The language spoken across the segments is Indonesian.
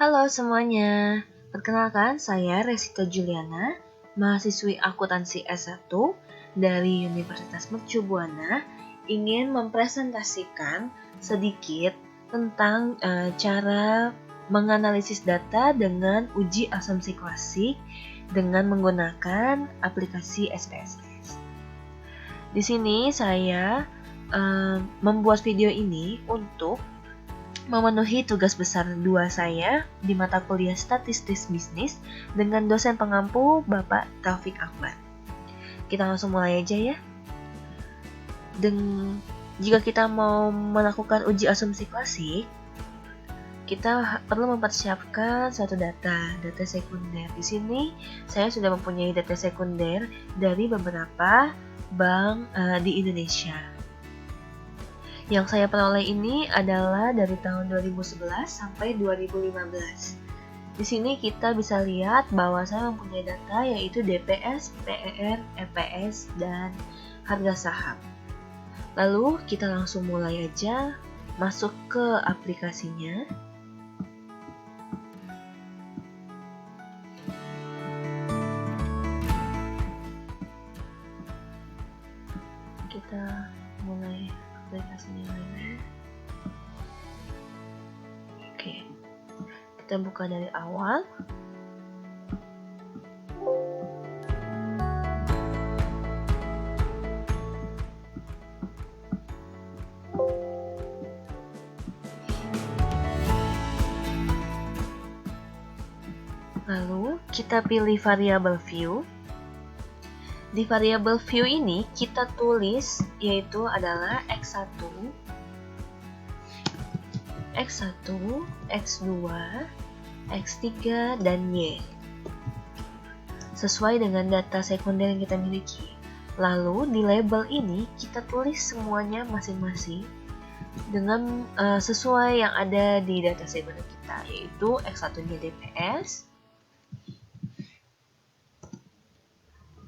Halo semuanya, perkenalkan saya Resita Juliana, mahasiswi akuntansi S1 dari Universitas Mercu Buana, ingin mempresentasikan sedikit tentang cara menganalisis data dengan uji asumsi klasik dengan menggunakan aplikasi SPSS. Di sini saya membuat video ini untuk memenuhi tugas besar 2 saya di mata kuliah Statistik Bisnis dengan dosen pengampu Bapak Taufik Akbar. Kita langsung mulai aja ya. Jika kita mau melakukan uji asumsi klasik, kita perlu mempersiapkan suatu data sekunder. Di sini saya sudah mempunyai data sekunder dari beberapa bank di Indonesia. Yang saya peroleh ini adalah dari tahun 2011 sampai 2015. Di sini kita bisa lihat bahwa saya mempunyai data yaitu DPS, PER, EPS, dan harga saham. Lalu kita langsung mulai aja masuk ke aplikasinya. Kita mulai aplikasinya lagi. Oke, kita buka dari awal. Lalu kita pilih variabel view. Di variabel view ini kita tulis yaitu adalah X1, X1, X2, X3, dan Y. Sesuai dengan data sekunder yang kita miliki. Lalu di label ini kita tulis semuanya masing-masing dengan sesuai yang ada di data sekunder kita, yaitu X1-nya DPS,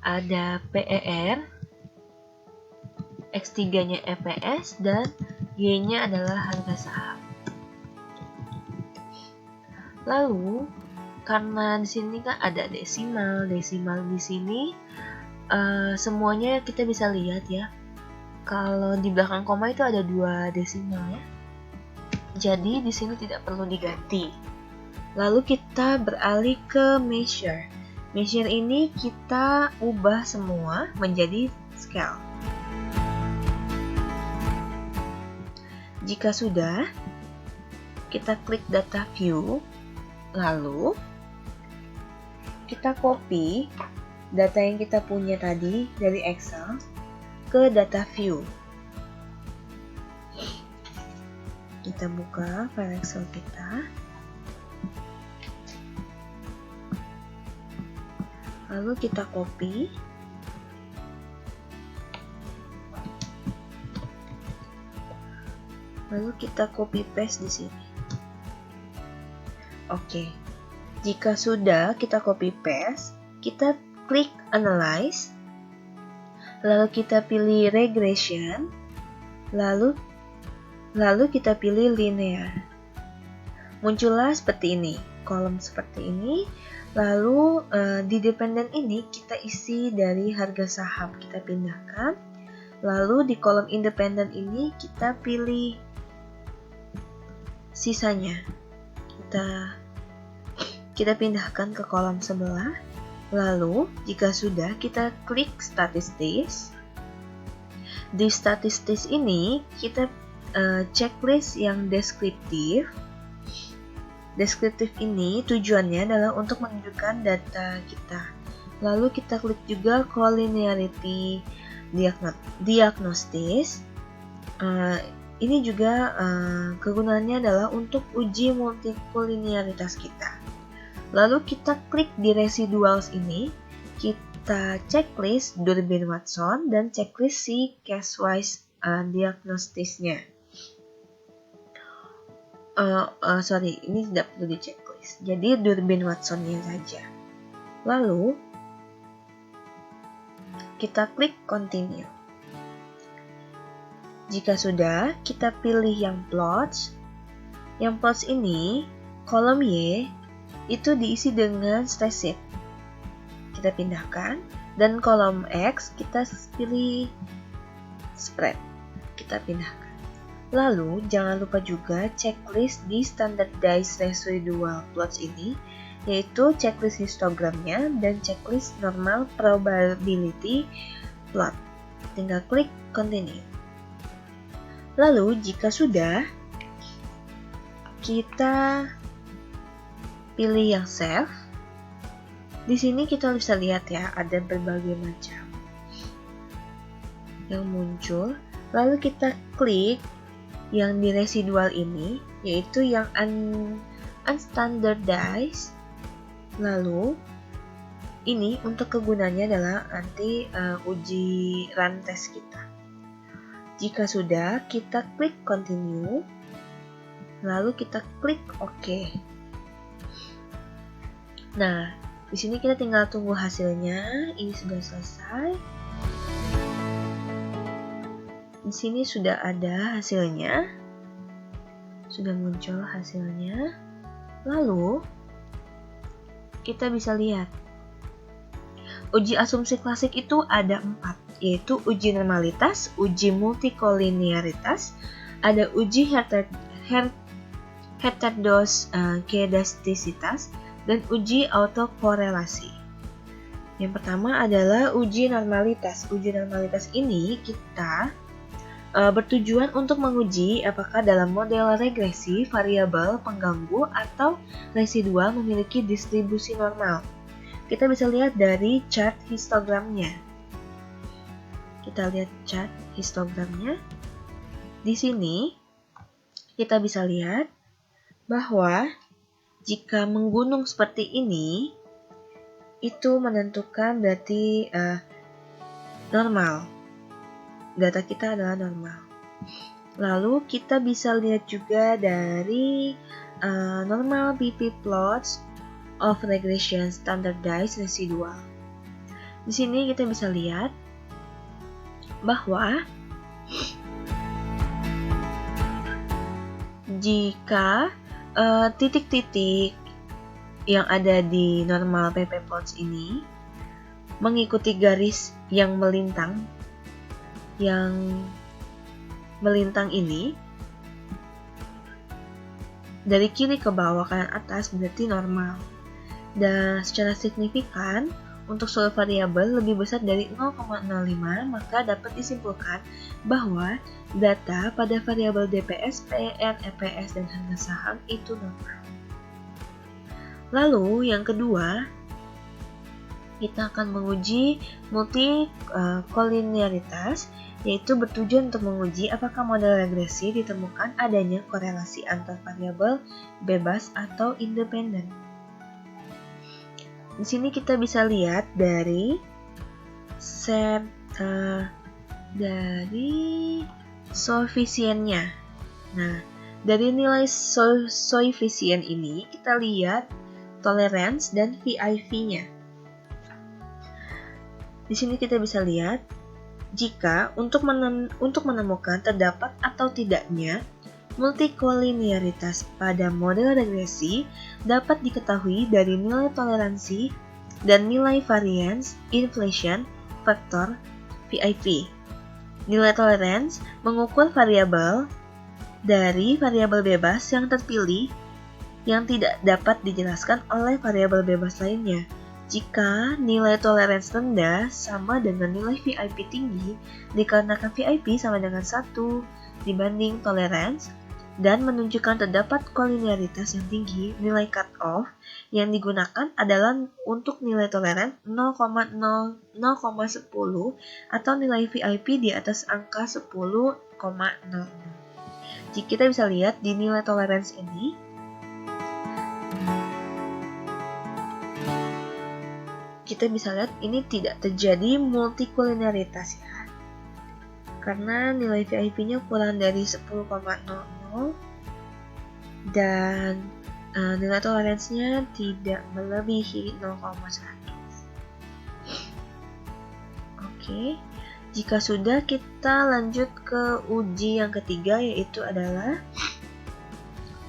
ada PER, X3-nya EPS, dan Y-nya adalah harga saham. Lalu, karena di sini kan ada desimal di sini semuanya kita bisa lihat ya. Kalau di belakang koma itu ada 2 desimal ya. Jadi di sini tidak perlu diganti. Lalu kita beralih ke measure. Measure ini kita ubah semua menjadi scale. Jika sudah, kita klik data view, lalu kita copy data yang kita punya tadi dari Excel ke data view. Kita buka file Excel kita. Lalu kita copy. Lalu kita copy paste di sini. Oke. Jika sudah kita copy paste, kita klik analyze. Lalu kita pilih regression. Lalu kita pilih linear. Muncullah seperti ini, kolom seperti ini. Lalu di dependent ini kita isi dari harga saham, kita pindahkan. Lalu di kolom independent ini kita pilih sisanya. Kita pindahkan ke kolom sebelah. Lalu jika sudah, kita klik statistics. Di statistics ini kita checklist yang deskriptif. Deskriptif ini tujuannya adalah untuk menunjukkan data kita. Lalu kita klik juga collinearity diagnosis. Ini juga kegunaannya adalah untuk uji multilinearitas kita. Lalu kita klik di residuals ini, kita checklist Durbin-Watson dan checklist si case-wise diagnostisnya. Ini tidak perlu di checklist. Jadi Durbin-Watsonnya saja. Lalu kita klik continue. Jika sudah, kita pilih yang plots. Yang plots ini kolom Y itu diisi dengan spreadsheet. Kita pindahkan, dan kolom X kita pilih spread. Kita pindahkan. Lalu jangan lupa juga checklist di standardized residual plots ini, yaitu checklist histogramnya dan checklist normal probability plot. Tinggal klik continue. Lalu jika sudah, kita pilih yang save. Di sini kita bisa lihat ya, ada berbagai macam yang muncul. Lalu kita klik yang di residual ini, yaitu yang unstandardized. Lalu ini untuk kegunaannya adalah nanti uji run test kita. Jika sudah, kita klik continue, lalu kita klik OK. Nah, di sini kita tinggal tunggu hasilnya. Ini sudah selesai. Di sini sudah ada hasilnya, sudah muncul hasilnya. Lalu kita bisa lihat uji asumsi klasik itu ada 4, yaitu uji normalitas, uji multikolinearitas, ada uji heterodox-kedastisitas, dan uji autokorelasi. Yang pertama adalah uji normalitas. Uji normalitas ini kita bertujuan untuk menguji apakah dalam model regresi variabel pengganggu atau residual memiliki distribusi normal. Kita bisa lihat dari chart histogramnya. Kita lihat chart histogramnya. Di sini kita bisa lihat bahwa jika menggunung seperti ini, itu menentukan berarti normal. Data kita adalah normal. Lalu kita bisa lihat juga dari normal BP plots of regression standardized residual. Di sini kita bisa lihat bahwa jika titik-titik yang ada di normal PP plots ini mengikuti garis yang melintang ini dari kiri ke bawah kanan atas berarti normal. Dan secara signifikan untuk seluruh variabel lebih besar dari 0,05, maka dapat disimpulkan bahwa data pada variabel DPS, PER, EPS, dan harga saham itu normal. Lalu yang kedua, kita akan menguji multikolinearitas, yaitu bertujuan untuk menguji apakah model regresi ditemukan adanya korelasi antar variabel bebas atau independen. Di sini kita bisa lihat dari koefisiennya. Nah, dari nilai koefisien ini kita lihat tolerance dan VIV-nya. Di sini kita bisa lihat jika untuk menemukan terdapat atau tidaknya multikolinearitas pada model regresi dapat diketahui dari nilai toleransi dan nilai variance inflation faktor VIV. Nilai tolerance mengukur variabel dari variabel bebas yang terpilih yang tidak dapat dijelaskan oleh variabel bebas lainnya. Jika nilai tolerance rendah sama dengan nilai VIP tinggi, dikarenakan VIP sama dengan 1 dibanding tolerance, dan menunjukkan terdapat kolinearitas yang tinggi, nilai cutoff yang digunakan adalah untuk nilai tolerance 0,10 atau nilai VIP di atas angka 10,00. Jika kita bisa lihat di nilai tolerance ini, kita bisa lihat ini tidak terjadi multikolinearitas ya, karena nilai VIP-nya kurang dari 10,00 dan nilai toleransinya tidak melebihi 0,100. Oke, jika sudah kita lanjut ke uji yang ketiga, yaitu adalah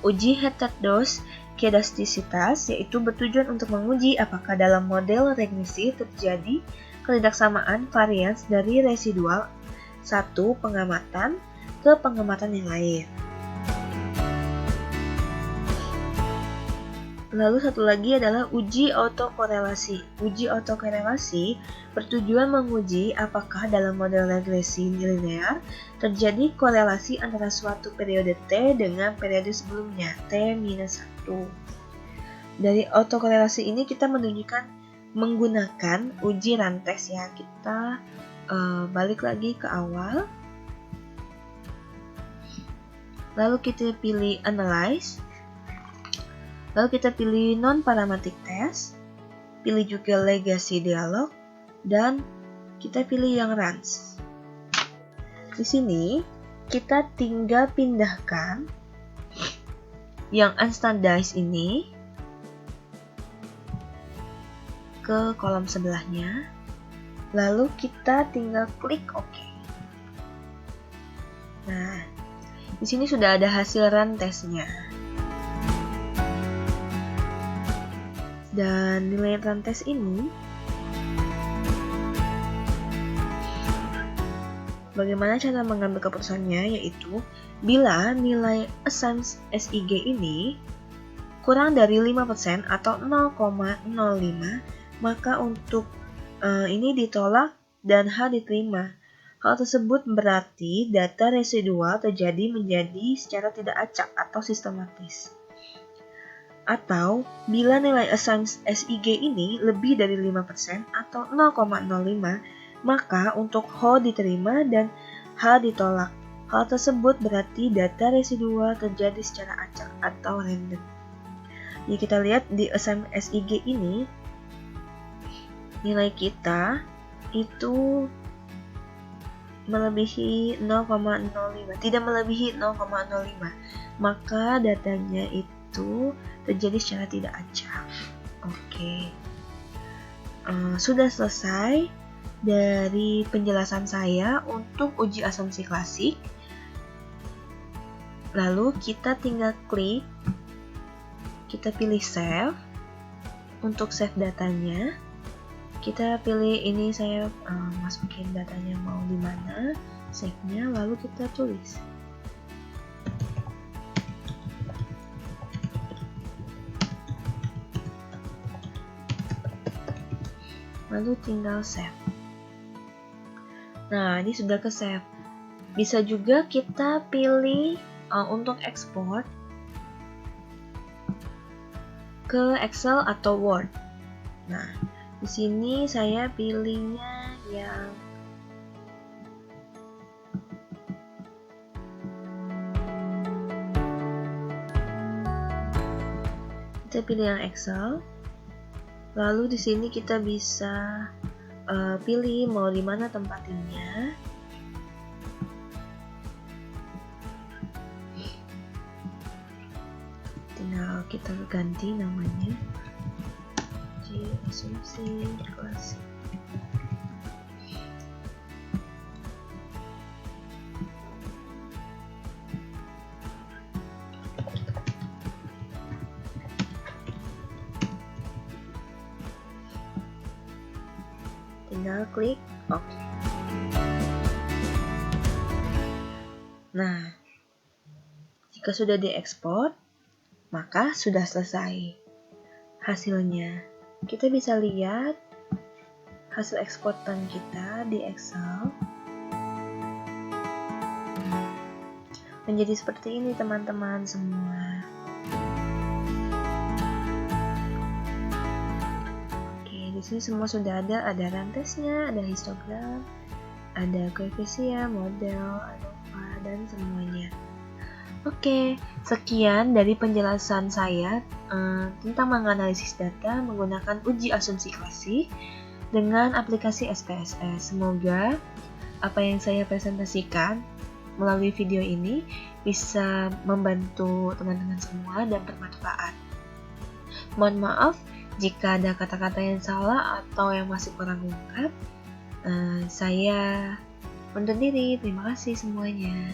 uji heterodox Kedastisitas yaitu bertujuan untuk menguji apakah dalam model regresi terjadi ketidaksamaan varians dari residual satu pengamatan ke pengamatan yang lain. Lalu satu lagi adalah uji autokorelasi. Uji autokorelasi bertujuan menguji apakah dalam model regresi linear terjadi korelasi antara suatu periode T dengan periode sebelumnya, T-1. Dari autokorelasi ini kita menunjukkan menggunakan uji rantes ya. Kita balik lagi ke awal. Lalu kita pilih Analyze. Lalu kita pilih Non-Parametric Test, pilih juga Legacy Dialog, dan kita pilih yang Runs. Di sini kita tinggal pindahkan yang Unstandardized ini ke kolom sebelahnya, lalu kita tinggal klik OK. Nah, di sini sudah ada hasil run testnya. Dan nilai run test ini bagaimana cara mengambil keputusannya, yaitu bila nilai assign SIG ini kurang dari 5% atau 0,05, maka untuk ini ditolak dan H diterima. Hal tersebut berarti data residual terjadi menjadi secara tidak acak atau sistematis. Atau bila nilai assign SIG ini lebih dari 5% atau 0,05, maka untuk H diterima dan H ditolak. Hal tersebut berarti data residual terjadi secara acak atau random. Jadi kita lihat di assign SIG ini, nilai kita itu melebihi 0,05, tidak melebihi 0,05, maka datanya itu terjadi secara tidak acak. Oke. Sudah selesai dari penjelasan saya untuk uji asumsi klasik. Lalu kita tinggal klik, kita pilih save. Untuk save datanya, kita pilih ini, saya masukin datanya mau di mana, save-nya, lalu kita tulis. Lalu tinggal save. Nah, ini sudah ke save. Bisa juga kita pilih untuk ekspor ke Excel atau Word. Nah, di sini saya pilihnya yang Excel. Lalu di sini kita bisa pilih mau di mana tempatinnya. Tinggal kita ganti namanya. Uji asumsi klasik. Tinggal klik OK. Nah, jika sudah diekspor, maka sudah selesai hasilnya. Kita bisa lihat hasil eksportan kita di Excel. Menjadi seperti ini teman-teman semua. Di sini semua sudah ada rantesnya, ada histogram, ada koefisien, model, ANOVA, dan semuanya. Oke, sekian dari penjelasan saya tentang menganalisis data menggunakan uji asumsi klasik dengan aplikasi SPSS. Semoga apa yang saya presentasikan melalui video ini bisa membantu teman-teman semua dan bermanfaat. Mohon maaf jika ada kata-kata yang salah atau yang masih kurang lengkap. Saya undur diri. Terima kasih semuanya.